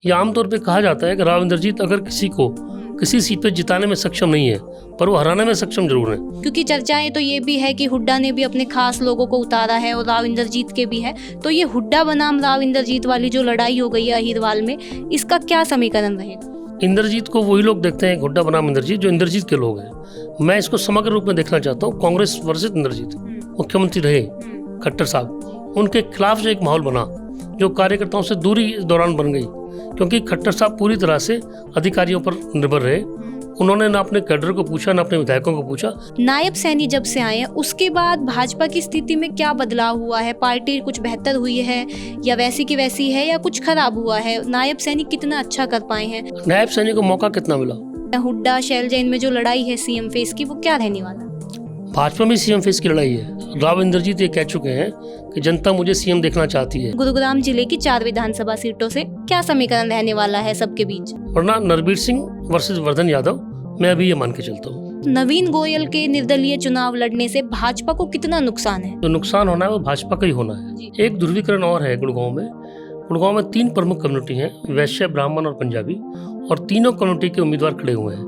ये आमतौर पे कहा जाता है कि राव इंद्रजीत अगर किसी को किसी सीट पर जिताने में सक्षम नहीं है पर वो हराने में सक्षम जरूर है। क्योंकि चर्चाएं तो ये भी है कि हुड्डा ने भी अपने खास लोगों को उतारा है और राव इंद्रजीत के भी है, तो ये हुड्डा बनाम राव इंद्रजीत वाली जो लड़ाई हो गई है अहिरवाल में, इसका क्या समीकरण रहेगा? इंद्रजीत को वही लोग देखते हैं हुड्डा बनाम इंद्रजीत जो इंद्रजीत के लोग हैं। मैं इसको समग्र रूप में देखना चाहता हूँ। कांग्रेस वर्सेस इंद्रजीत। मुख्यमंत्री रहे खट्टर साहब, उनके खिलाफ जो एक माहौल बना, जो कार्यकर्ताओं से दूरी इस दौरान बन गई, क्योंकि खट्टर साहब पूरी तरह से अधिकारियों पर निर्भर रहे। उन्होंने ना अपने कैडर को पूछा ना अपने विधायकों को पूछा। नायब सैनी जब से आए हैं उसके बाद भाजपा की स्थिति में क्या बदलाव हुआ है? पार्टी कुछ बेहतर हुई है या वैसी की वैसी है या कुछ खराब हुआ है? नायब सैनी कितना अच्छा कर पाए हैं? नायब सैनी को मौका कितना मिला? हुड्डा शैलजा में जो लड़ाई है सीएम फेस की, वो क्या रहने वाला? भाजपा में सीएम फेस की लड़ाई है। राव इंद्रजीत ये कह चुके हैं कि जनता मुझे सीएम देखना चाहती है। गुरुग्राम जिले की 4 विधानसभा सीटों से क्या समीकरण रहने वाला है सबके बीच? वरना नरबीर सिंह वर्सेस वर्धन यादव, मैं अभी ये मान के चलता हूँ। नवीन गोयल के निर्दलीय चुनाव लड़ने से भाजपा को कितना नुकसान है? जो नुकसान होना है वो भाजपा का ही होना है। एक ध्रुवीकरण और है गुड़गांव में। गुड़गांव में 3 प्रमुख कम्युनिटी हैं, वैश्य, ब्राह्मण और पंजाबी, और तीनों कम्युनिटी के उम्मीदवार खड़े हुए हैं।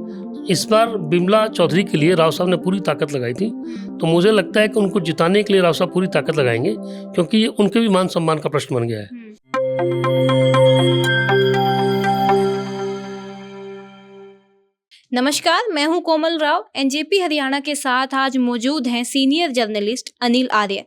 इस बार बिमला चौधरी के लिए राव साहब ने पूरी ताकत लगाई थी, तो मुझे लगता है कि उनको जिताने के लिए राव साहब पूरी ताकत लगाएंगे, क्योंकि ये उनके भी मान सम्मान का प्रश्न बन गया है। नमस्कार, मैं हूं कोमल राव। एनजेपी हरियाणा के साथ आज मौजूद हैं सीनियर जर्नलिस्ट अनिल आर्य।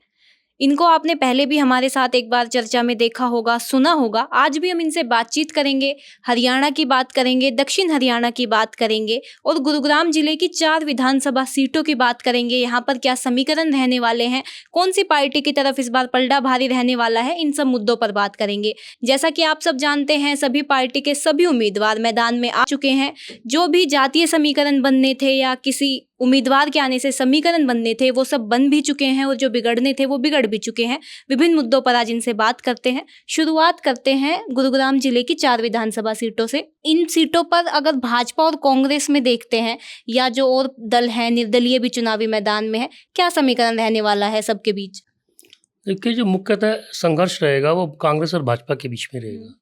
इनको आपने पहले भी हमारे साथ एक बार चर्चा में देखा होगा, सुना होगा। आज भी हम इनसे बातचीत करेंगे, हरियाणा की बात करेंगे, दक्षिण हरियाणा की बात करेंगे और गुरुग्राम जिले की 4 विधानसभा सीटों की बात करेंगे। यहाँ पर क्या समीकरण रहने वाले हैं, कौन सी पार्टी की तरफ इस बार पलड़ा भारी रहने वाला है, इन सब मुद्दों पर बात करेंगे। जैसा कि आप सब जानते हैं, सभी पार्टी के सभी उम्मीदवार मैदान में आ चुके हैं। जो भी जातीय समीकरण बनने थे या किसी उम्मीदवार के आने से समीकरण बनने थे, वो सब बन भी चुके हैं और जो बिगड़ने थे वो बिगड़ भी चुके हैं। विभिन्न मुद्दों पर आज इनसे बात करते हैं। शुरुआत करते हैं गुरुग्राम जिले की 4 विधानसभा सीटों से। इन सीटों पर अगर भाजपा और कांग्रेस में देखते हैं या जो और दल हैं निर्दलीय भी चुनावी मैदान में है, क्या समीकरण रहने वाला है सबके बीच? देखिए, जो मुख्यतः संघर्ष रहेगा वो कांग्रेस और भाजपा के बीच में रहेगा।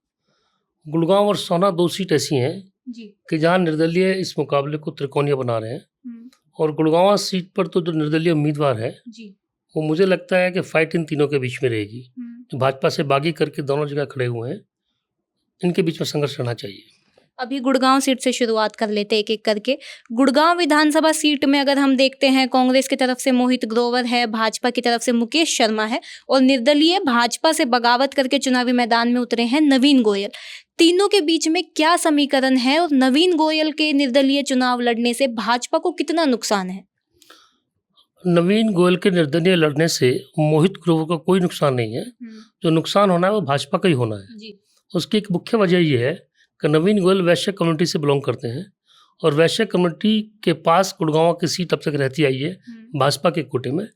गुड़गांव और सोना 2 सीट ऐसी हैं कि जहाँ निर्दलीय इस मुकाबले को त्रिकोणीय बना रहे हैं, और गुड़गांव सीट पर तो जो निर्दलीय उम्मीदवार है वो मुझे लगता है कि फाइट इन तीनों के बीच में रहेगी। जो भाजपा से बागी करके दोनों जगह खड़े हुए हैं, इनके बीच में संघर्ष रहना चाहिए। अभी गुड़गांव सीट से शुरुआत कर लेते एक एक करके। गुड़गांव विधानसभा सीट में अगर हम देखते हैं, कांग्रेस की तरफ से मोहित ग्रोवर है, भाजपा की तरफ से मुकेश शर्मा है और निर्दलीय भाजपा से बगावत करके चुनावी मैदान में उतरे हैं नवीन गोयल। तीनों के बीच में क्या समीकरण है और नवीन गोयल के निर्दलीय चुनाव लड़ने से भाजपा को कितना नुकसान है? नवीन गोयल के निर्दलीय लड़ने से मोहित ग्रोवर को कोई नुकसान नहीं है। जो नुकसान होना है वो भाजपा का ही होना है। उसकी एक मुख्य वजह ये है कि नवीन गोयल वैश्य कम्युनिटी से बिलोंग करते हैं और वैश्य कम्युनिटी के पास गुड़गांव की सीट अब तक रहती आई है भाजपा के कोटे में।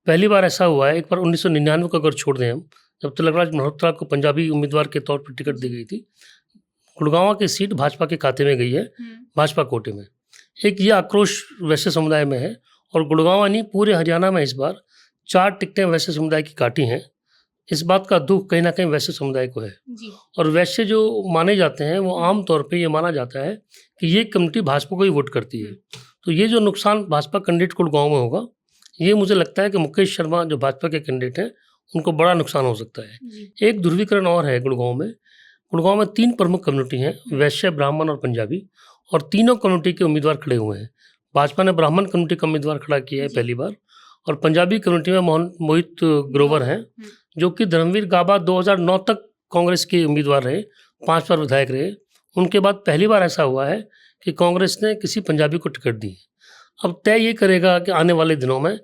पहली बार ऐसा हुआ है, एक बार 1999 को अगर छोड़ दें हम, जब तिलकराज मल्होत्रा को पंजाबी उम्मीदवार के तौर पर टिकट दी गई थी, गुड़गांव की सीट भाजपा के खाते में गई है, भाजपा कोटे में। एक ये आक्रोश वैश्य समुदाय में है, और गुड़गांव नहीं पूरे हरियाणा में इस बार 4 टिकटें वैश्य समुदाय की काटी हैं। इस बात का दुख कहीं ना कहीं वैश्य समुदाय को है। और वैश्य जो माने जाते हैं वो आम तौर पे ये माना जाता है कि ये कम्युनिटी भाजपा को ही वोट करती है। तो ये जो नुकसान भाजपा कैंडिडेट गुड़गांव में होगा, ये मुझे लगता है कि मुकेश शर्मा जो भाजपा के कैंडिडेट हैं उनको बड़ा नुकसान हो सकता है। एक ध्रुवीकरण और है गुड़गांव में। गुड़गांव में 3 प्रमुख कम्युनिटी हैं, वैश्य, ब्राह्मण और पंजाबी, और तीनों कम्युनिटी के उम्मीदवार खड़े हुए हैं। भाजपा ने ब्राह्मण कम्युनिटी का उम्मीदवार खड़ा किया है पहली बार, और पंजाबी कम्युनिटी में मोहित ग्रोवर हैं, जो कि धर्मवीर गाबा 2009 तक कांग्रेस के उम्मीदवार रहे, 5 बार विधायक रहे। उनके बाद पहली बार ऐसा हुआ है कि कांग्रेस ने किसी पंजाबी को टिकट दी। अब तय ये करेगा कि आने वाले दिनों में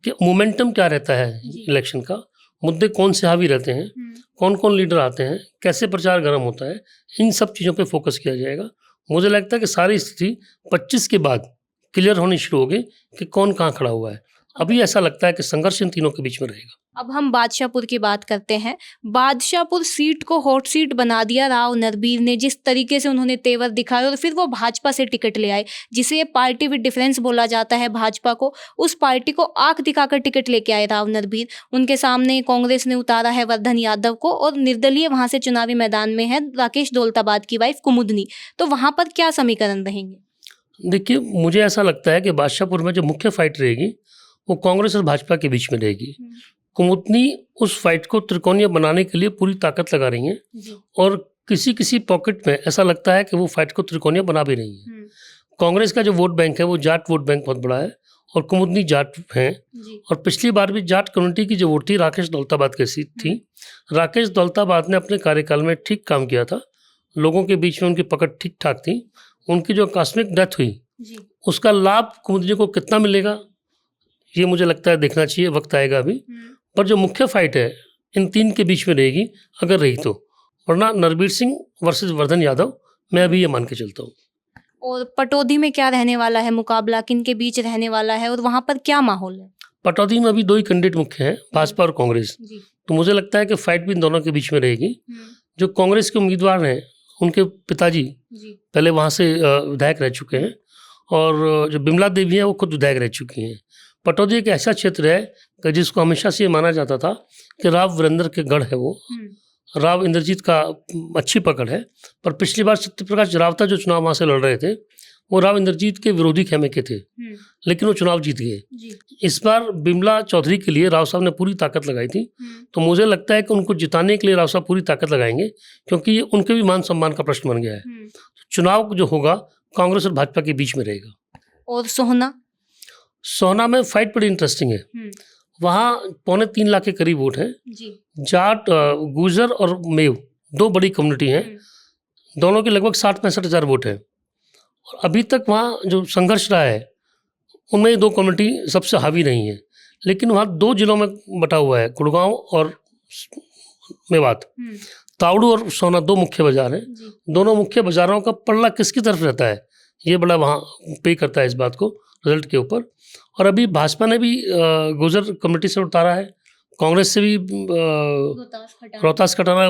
कि मोमेंटम क्या रहता है इलेक्शन का, मुद्दे कौन से हावी रहते हैं, कौन कौन लीडर आते हैं, कैसे प्रचार गर्म होता है, इन सब चीज़ों पे फोकस किया जाएगा। मुझे लगता है कि सारी स्थिति 25 के बाद क्लियर होनी शुरू होगी कि कौन कहाँ खड़ा हुआ है। अभी ऐसा लगता है कि संघर्ष इन तीनों के बीच में रहेगा। अब हम बादशाहपुर की बात करते हैं। बादशाहपुर सीट को हॉट सीट बना दिया राव नरबीर ने, जिस तरीके से उन्होंने तेवर दिखाए, और फिर वो भाजपा से टिकट ले आए, जिसे पार्टी विद डिफरेंस बोला जाता है भाजपा को। उस पार्टी को आंख दिखाकर टिकट लेके आए राव नरबीर। उनके सामने कांग्रेस ने उतारा है वर्धन यादव को, और निर्दलीय वहां से चुनावी मैदान में है राकेश दौलताबाद की वाइफ कुमुदनी। तो वहां पर क्या समीकरण रहेंगे? देखिए, मुझे ऐसा लगता है कि बादशाहपुर में जो मुख्य फाइट रहेगी वो कांग्रेस और भाजपा के बीच में रहेगी। कुमुदनी उस फाइट को त्रिकोणीय बनाने के लिए पूरी ताकत लगा रही हैं, और किसी किसी पॉकेट में ऐसा लगता है कि वो फाइट को त्रिकोणीय बना भी रही हैं। कांग्रेस का जो वोट बैंक है वो जाट वोट बैंक बहुत बड़ा है, और कुमुदनी जाट हैं, और पिछली बार भी जाट कम्युनिटी की जो वोट थी राकेश दौलताबाद की सीट थी। राकेश दौलताबाद ने अपने कार्यकाल में ठीक काम किया था, लोगों के बीच में उनकी पकड़ ठीक ठाक थी। उनकी जो आकस्मिक डेथ हुई उसका लाभ कुमुदनी को कितना मिलेगा ये मुझे लगता है देखना चाहिए, वक्त आएगा अभी। पर जो मुख्य फाइट है इन तीन के बीच में रहेगी, अगर रही तो, वरना नरबीर सिंह वर्सेस वर्धन यादव, मैं अभी ये मान के चलता हूँ। और पटौदी में क्या रहने वाला है मुकाबला, किन के बीच रहने वाला है, और वहां पर क्या माहौल है? पटौदी में अभी दो ही कैंडिडेट मुख्य हैं, भाजपा और कांग्रेस। तो मुझे लगता है कि फाइट भी इन दोनों के बीच में रहेगी। जो कांग्रेस के उम्मीदवार हैं उनके पिताजी पहले वहाँ से विधायक रह चुके हैं, और जो बिमला देवी हैं वो खुद विधायक रह चुकी हैं। पटौदी एक ऐसा क्षेत्र है कि जिसको हमेशा से ये माना जाता था कि राव वीरेंद्र के गढ़ है वो, राव इंद्रजीत का अच्छी पकड़ है। पर पिछली बार सत्यप्रकाश रावता जो चुनाव वहाँ से लड़ रहे थे वो राव इंद्रजीत के विरोधी खेमे के थे, लेकिन वो चुनाव जीत गए। इस बार बिमला चौधरी के लिए राव साहब ने पूरी ताकत लगाई थी, तो मुझे लगता है कि उनको जिताने के लिए राव साहब पूरी ताकत लगाएंगे, क्योंकि ये उनके भी मान सम्मान का प्रश्न बन गया है। चुनाव जो होगा कांग्रेस और भाजपा के बीच में रहेगा। और सोहना में फाइट बड़ी इंटरेस्टिंग है। वहाँ 3.25 लाख के करीब वोट हैं। जाट, गुर्जर और मेव दो बड़ी कम्युनिटी हैं, दोनों के लगभग 60-65 हज़ार वोट हैं। और अभी तक वहाँ जो संघर्ष रहा है उनमें ये दो कम्युनिटी सबसे हावी नहीं है, लेकिन वहाँ 2 जिलों में बटा हुआ है, गुड़गांव और मेवात। तावड़ू और सोहना 2 मुख्य बाजार हैं। दोनों मुख्य बाजारों का पल्ला किसकी तरफ रहता है ये बड़ा वहाँ पे करता है इस बात को, रिजल्ट के ऊपर। और अभी भाजपा ने भी गुर्जर कम्युनिटी से उतारा है, कांग्रेस से भी रोहतास खटाना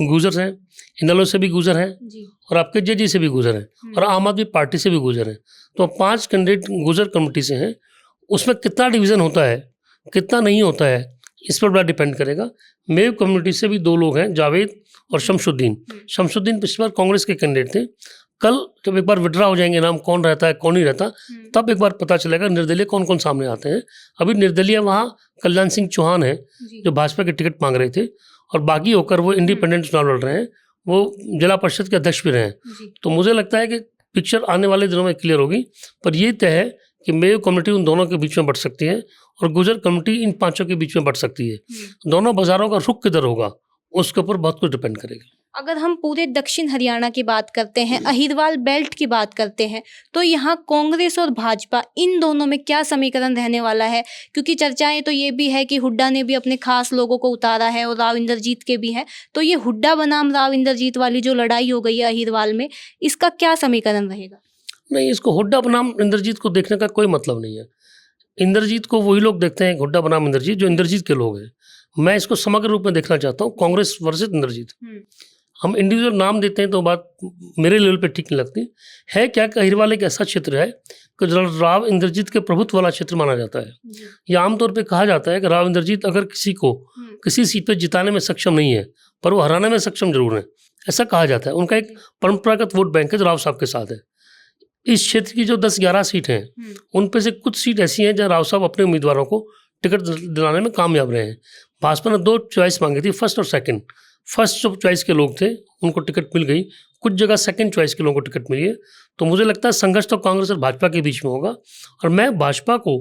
गुर्जर हैं, इनेलो से भी गुर्जर हैं, और आपके जेजी से भी गुर्जर हैं, और आम आदमी पार्टी से भी गुर्जर हैं। तो 5 कैंडिडेट गुर्जर कम्युनिटी से हैं। उसमें कितना डिवीज़न होता है कितना नहीं होता है इस पर बड़ा डिपेंड करेगा। मेव कम्युनिटी से भी 2 लोग हैं, जावेद और शमशुद्दीन। शमशुद्दीन पिछली बार कांग्रेस के कैंडिडेट थे। कल जब एक बार विड्रा हो जाएंगे नाम, कौन रहता है कौन नहीं रहता, तब एक बार पता चलेगा निर्दलीय कौन कौन सामने आते हैं। अभी निर्दलीय वहाँ कल्याण सिंह चौहान है जो भाजपा के टिकट मांग रहे थे, और बागी होकर वो इंडिपेंडेंट चुनाव लड़ रहे हैं, वो जिला परिषद के अध्यक्ष भी रहे हैं। तो मुझे लगता है कि पिक्चर आने वाले दिनों में क्लियर होगी। पर ये तय है कि मेव कम्युनिटी उन दोनों के बीच में बढ़ सकती है, और गुर्जर कम्युनिटी इन 5 के बीच में बढ़ सकती है। दोनों बाजारों का रुख किधर होगा उसके ऊपर बहुत कुछ डिपेंड करेगा। अगर हम पूरे दक्षिण हरियाणा की बात करते हैं, अहिरवाल बेल्ट की बात करते हैं, तो यहाँ कांग्रेस और भाजपा इन दोनों में क्या समीकरण रहने वाला है? क्योंकि चर्चाएं तो ये भी है कि हुड्डा ने भी अपने खास लोगों को उतारा है, और राव इंद्रजीत के भी हैं। तो ये हुड्डा बनाम राव इंद्रजीत वाली जो लड़ाई हो गई है अहिरवाल में, इसका क्या समीकरण रहेगा? नहीं, इसको हुड्डा बनाम इंद्रजीत को देखने का कोई मतलब नहीं है। इंद्रजीत को वही लोग देखते हैं, हुड्डा बनाम इंद्रजीत, जो इंद्रजीत के लोग हैं। मैं इसको समग्र रूप में देखना चाहता हूँ, कांग्रेस वर्सेस इंद्रजीत। हम इंडिविजुअल नाम देते हैं तो बात मेरे लेवल पे ठीक नहीं लगती है। क्या अहिरवाल एक ऐसा क्षेत्र है कि राव इंद्रजीत के प्रभुत्व वाला क्षेत्र माना जाता है। यह आमतौर पे कहा जाता है कि राव इंद्रजीत अगर किसी को किसी सीट पे जिताने में सक्षम नहीं है, पर वो हराने में सक्षम जरूर है, ऐसा कहा जाता है। उनका एक परंपरागत वोट बैंक है जो राव साहब के साथ है। इस क्षेत्र की जो 10-11 सीट हैं उन पे से कुछ सीट ऐसी हैं जहाँ राव साहब अपने उम्मीदवारों को टिकट दिलाने में कामयाब रहे हैं। भाजपा ने 2 चॉइस मांगी थी, फर्स्ट और सेकंड। फर्स्ट जो चॉइस के लोग थे उनको टिकट मिल गई, कुछ जगह सेकंड चॉइस के लोगों को टिकट मिली है। तो मुझे लगता है संघर्ष तो कांग्रेस और भाजपा के बीच में होगा, और मैं भाजपा को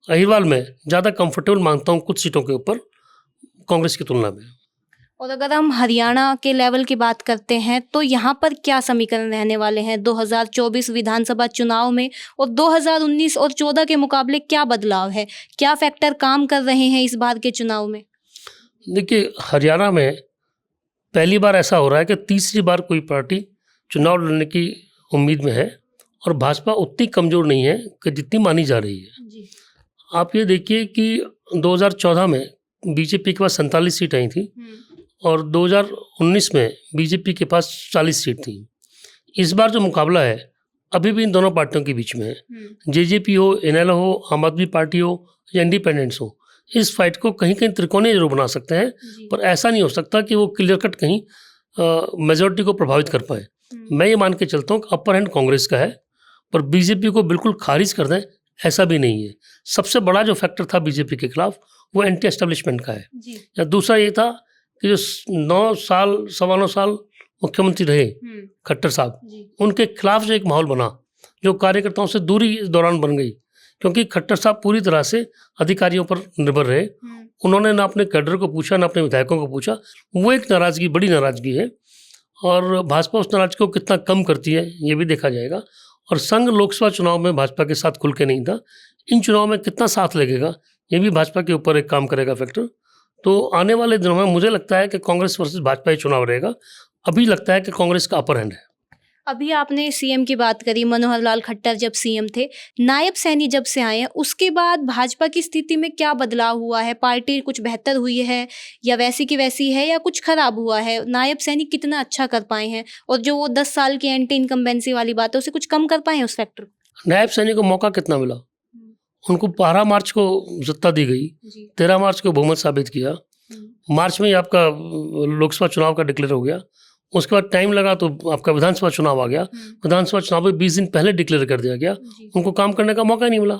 अहिरवाल में ज़्यादा कंफर्टेबल मानता हूँ कुछ सीटों के ऊपर कांग्रेस की तुलना में। और अगर हम हरियाणा के लेवल की बात करते हैं तो यहाँ पर क्या समीकरण रहने वाले हैं 2024 विधानसभा चुनाव में, और 2019 और 14 के मुकाबले क्या बदलाव है, क्या फैक्टर काम कर रहे हैं इस बार के चुनाव में? देखिए, हरियाणा में पहली बार ऐसा हो रहा है कि तीसरी बार कोई पार्टी चुनाव लड़ने की उम्मीद में है, और भाजपा उतनी कमज़ोर नहीं है कि जितनी मानी जा रही है। आप ये देखिए कि 2014 में बीजेपी के पास 47 सीट आई थी और 2019 में बीजेपी के पास 40 सीट थी। इस बार जो मुकाबला है अभी भी इन दोनों पार्टियों के बीच में है, जेजेपी हो, इनेलो हो, आम आदमी पार्टी हो या इंडिपेंडेंस हो, इस फाइट को कहीं कहीं त्रिकोणीय जरूर बना सकते हैं, पर ऐसा नहीं हो सकता कि वो क्लियर कट कहीं मेजोरिटी को प्रभावित कर पाए। मैं ये मान के चलता हूँ कि अपर हैंड कांग्रेस का है, पर बीजेपी को बिल्कुल खारिज कर दें ऐसा भी नहीं है। सबसे बड़ा जो फैक्टर था बीजेपी के खिलाफ वो एंटी एस्टेब्लिशमेंट का है। या दूसरा ये था कि जो 9 साल मुख्यमंत्री रहे खट्टर साहब, उनके खिलाफ जो एक माहौल बना, जो कार्यकर्ताओं से दूरी इस दौरान बन गई, क्योंकि खट्टर साहब पूरी तरह से अधिकारियों पर निर्भर रहे। उन्होंने ना अपने कैडर को पूछा ना अपने विधायकों को पूछा। वो एक नाराज़गी, बड़ी नाराज़गी है, और भाजपा उस नाराज़गी को कितना कम करती है ये भी देखा जाएगा। और संघ लोकसभा चुनाव में भाजपा के साथ खुल के नहीं था, इन चुनाव में कितना साथ लगेगा ये भी भाजपा के ऊपर एक काम करेगा फैक्टर। तो आने वाले दिनों में मुझे लगता है कि कांग्रेस वर्सेस भाजपा ही चुनाव रहेगा। अभी लगता है कि कांग्रेस का अपर हैंड है। अभी आपने सीएम की बात करी, मनोहर लाल खट्टर जब सीएम थे, नायब सैनी जब से आए हैं, उसके बाद भाजपा की स्थिति में क्या बदलाव हुआ है? पार्टी कुछ बेहतर हुई है या वैसी की वैसी है या कुछ खराब हुआ है? नायब सैनी कितना अच्छा कर पाए हैं, और जो वो 10 साल की एंटी इनकम्बेंसी वाली बात है उसे कुछ कम कर पाए हैं उस फैक्टर को? नायब सैनी को मौका कितना मिला? उनको 12 मार्च को सत्ता दी गई, 13 मार्च को बहुमत साबित किया, मार्च में ही आपका लोकसभा चुनाव का डिक्लेयर हो गया। उसके बाद टाइम लगा तो आपका विधानसभा चुनाव आ गया। विधानसभा चुनाव में 20 दिन पहले डिक्लेयर कर दिया गया। उनको काम करने का मौका नहीं मिला।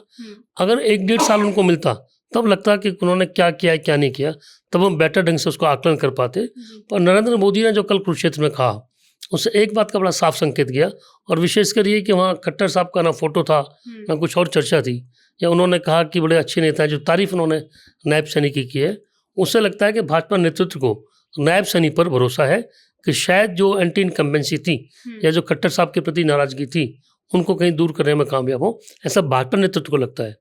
अगर 1-1.5 साल उनको मिलता तब लगता कि उन्होंने क्या किया क्या नहीं किया, तब हम बेटर ढंग से उसको आकलन कर पाते। और नरेंद्र मोदी ने जो कल कुरुक्षेत्र में कहा, उससे एक बात का बड़ा साफ संकेत गया, और विशेषकर ये कि वहाँ खट्टर साहब का ना फोटो था ना कुछ और चर्चा थी, या उन्होंने कहा कि बड़े अच्छे नेता हैं, जो तारीफ उन्होंने नायब सैनी की है। उससे लगता है कि भाजपा नेतृत्व को नायब सैनी पर भरोसा है कि शायद जो एंटी इनकम्बेंसी थी या जो खट्टर साहब के प्रति नाराजगी थी उनको कहीं दूर करने में कामयाब हो, ऐसा भाजपा नेतृत्व को लगता है।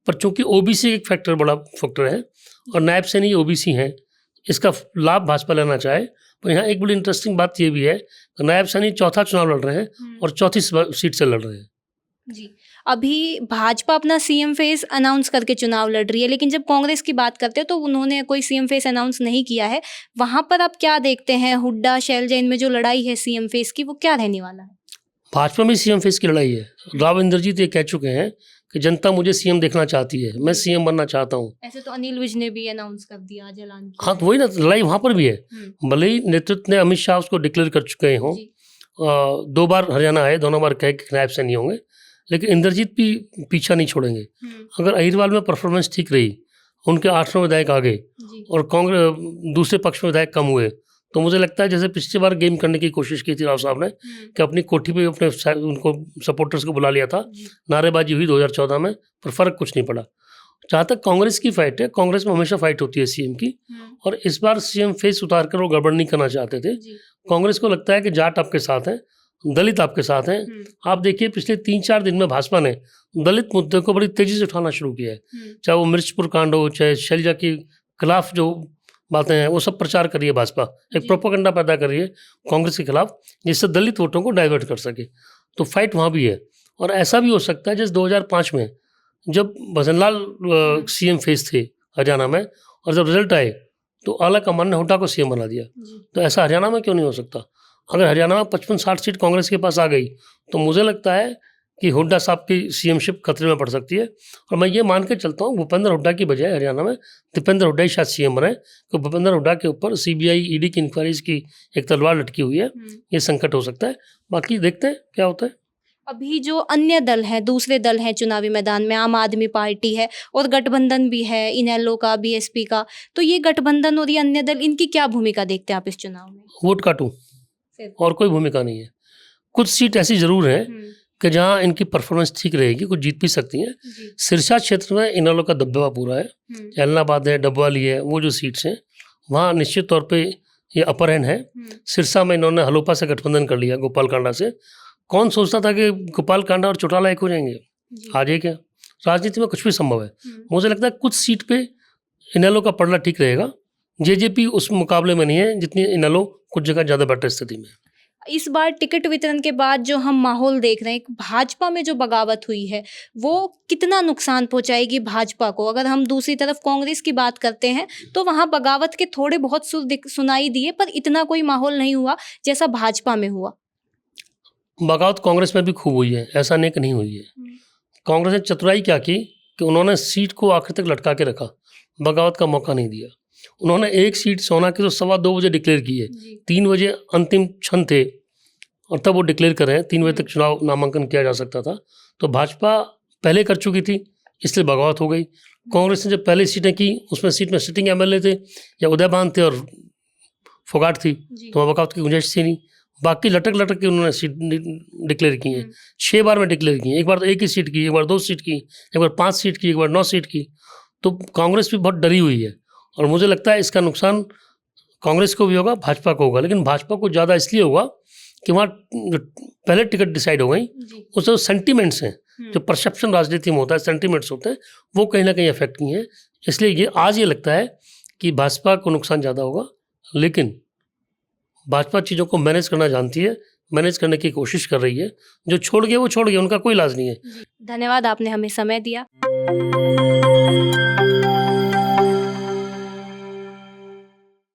पर चूंकि ओबीसी एक फैक्टर, बड़ा फैक्टर है, और नायब सैनी ओबीसी हैं, इसका लाभ भाजपा लेना चाहे। पर यहाँ एक बड़ी इंटरेस्टिंग बात ये भी है कि नायब सैनी चौथा चुनाव लड़ रहे हैं और चौथी सीट से लड़ रहे हैं। जी, अभी भाजपा अपना सीएम फेस अनाउंस करके चुनाव लड़ रही है, लेकिन जब कांग्रेस की बात करते हैं तो उन्होंने कोई सीएम फेस अनाउंस नहीं किया है। वहां पर आप क्या देखते हैं? हुड्डा शैलजा इनमें जो लड़ाई है सीएम फेस की, वो क्या रहने वाला है? भाजपा में सीएम फेस की लड़ाई है। राव इंद्रजीत ये कह चुके हैं कि जनता मुझे सीएम देखना चाहती है, मैं सीएम बनना चाहता हूँ। ऐसे तो अनिल विज ने भी अनाउंस कर दिया, आज ऐलान किया। हाँ, तो वही ना, लड़ाई वहाँ पर भी है। भले ही नेतृत्व ने, अमित शाह उसको डिक्लेयर कर चुके हों, 2 बार हरियाणा आए, दोनों बार कहे कि नायब सैनी होंगे, लेकिन इंद्रजीत भी पीछा नहीं छोड़ेंगे। अगर अहिरवाल में परफॉर्मेंस ठीक रही, उनके 8-9 विधायक आ गए और कांग्रेस दूसरे पक्ष में विधायक कम हुए, तो मुझे लगता है जैसे पिछली बार गेम करने की कोशिश की थी राव साहब ने, कि अपनी कोठी पे अपने उनको सपोर्टर्स को बुला लिया था, नारेबाजी हुई 2014 में, पर फर्क कुछ नहीं पड़ा। जहाँ तक कांग्रेस की फाइट है, कांग्रेस में हमेशा फाइट होती है सीएम की, और इस बार सीएम फेस उतार कर वो गड़बड़ नहीं करना चाहते थे। कांग्रेस को लगता है कि जाट आपके साथ हैं, दलित आपके साथ हैं। आप देखिए पिछले 3-4 दिन में भाजपा ने दलित मुद्दे को बड़ी तेजी से उठाना शुरू किया है। चाहे वो मिर्चपुर कांड हो, चाहे शैलजा के खिलाफ जो बातें हैं, वो सब प्रचार कर रही है भाजपा, एक प्रोपेगेंडा पैदा कर रही है कांग्रेस के खिलाफ, जिससे दलित वोटों को डाइवर्ट कर सके। तो फाइट वहाँ भी है। और ऐसा भी हो सकता है जैसे 2005 में जब भजनलाल सीएम फेस थे हरियाणा में, और जब रिजल्ट आए तो आला कमान ने हुड्डा को सीएम बना दिया। तो ऐसा हरियाणा में क्यों नहीं हो सकता? अगर हरियाणा में 55-60 सीट कांग्रेस के पास आ गई तो मुझे लगता है कि हुड्डा साहब की सीएमशिप खतरे में पड़ सकती है। और मैं ये मान के चलता हूँ भूपेंद्र हुड्डा की बजाय हरियाणा में दीपेंद्र हुड्डा ही शायद सीएम बने, तो भूपेंद्र हुड्डा के ऊपर सीबीआई ईडी की इंक्वायरीज की एक तलवार लटकी हुई है। ये संकट हो सकता है, बाकी देखते हैं क्या होता है। अभी जो अन्य दल हैं, दूसरे दल हैं चुनावी मैदान में, आम आदमी पार्टी है और गठबंधन भी है, इनेलो का, बीएसपी का, तो ये गठबंधन और ये अन्य दल, इनकी क्या भूमिका देखते हैं आप इस चुनाव में? वोट काटूं, और कोई भूमिका नहीं है। कुछ सीट ऐसी जरूर है कि जहां इनकी परफॉर्मेंस ठीक रहेगी, कुछ जीत भी सकती हैं। सिरसा क्षेत्र में इनेलो का दबदबा पूरा है, एलनाबाद है, डबवाली है, वो जो सीट्स हैं वहाँ निश्चित तौर पे ये अपर हैंड है। सिरसा में इन्होंने हलोपा से गठबंधन कर लिया, गोपाल कांडा से। कौन सोचता था कि गोपाल कांडा और चौटाला एक हो जाएंगे? आज है क्या? राजनीति में कुछ भी संभव है। मुझे लगता है कुछ सीट पे इनेलो का पड़ना ठीक रहेगा। जेजेपी उस मुकाबले में नहीं है जितनी इनेलो कुछ जगह ज़्यादा बेटर स्थिति में। इस बार टिकट वितरण के बाद जो हम माहौल देख रहे हैं, भाजपा में जो बगावत हुई है वो कितना नुकसान पहुंचाएगी भाजपा को? अगर हम दूसरी तरफ कांग्रेस की बात करते हैं तो वहां बगावत के थोड़े बहुत सुर सुनाई दिए, पर इतना कोई माहौल नहीं हुआ जैसा भाजपा में हुआ। बगावत कांग्रेस में भी खूब हुई है, ऐसा नहीं कि नहीं हुई है। कांग्रेस ने चतुराई क्या की कि उन्होंने सीट को आखिर तक लटका के रखा, बगावत का मौका नहीं दिया। उन्होंने एक सीट सोना की तो 2:15 बजे डिक्लेयर की है, 3 बजे अंतिम क्षण थे और तब वो डिक्लेयर कर रहे हैं। 3 बजे तक चुनाव नामांकन किया जा सकता था, तो भाजपा पहले कर चुकी थी, इसलिए बगावत हो गई। कांग्रेस ने जब पहले सीटें की, उसमें सीट में सिटिंग एमएलए थे या उदयभान थे और फोगाट थी, तो बगावत की गुंजाइश थी नहीं। बाकी लटक लटक के उन्होंने सीट डिक्लेयर की हैं, 6 बार में डिक्लेयर की हैं। एक बार तो 1 ही सीट की, एक बार 2 सीट की, एक बार 5 सीट की, एक बार 9 सीट की। तो कांग्रेस भी बहुत डरी हुई है और मुझे लगता है इसका नुकसान कांग्रेस को भी होगा, भाजपा को होगा। लेकिन भाजपा को ज़्यादा इसलिए होगा कि वहाँ पहले टिकट डिसाइड हो गई, उससे जो सेंटिमेंट्स हैं, जो परसेप्शन राजनीति में होता है, सेंटिमेंट्स होते हैं, वो कहीं ना कहीं अफेक्ट नहीं है। इसलिए ये आज ये लगता है कि भाजपा को नुकसान ज़्यादा होगा। लेकिन भाजपा चीज़ों को मैनेज करना जानती है, मैनेज करने की कोशिश कर रही है। जो छोड़ गए वो छोड़ गए, उनका कोई इलाज नहीं है। धन्यवाद, आपने हमें समय दिया।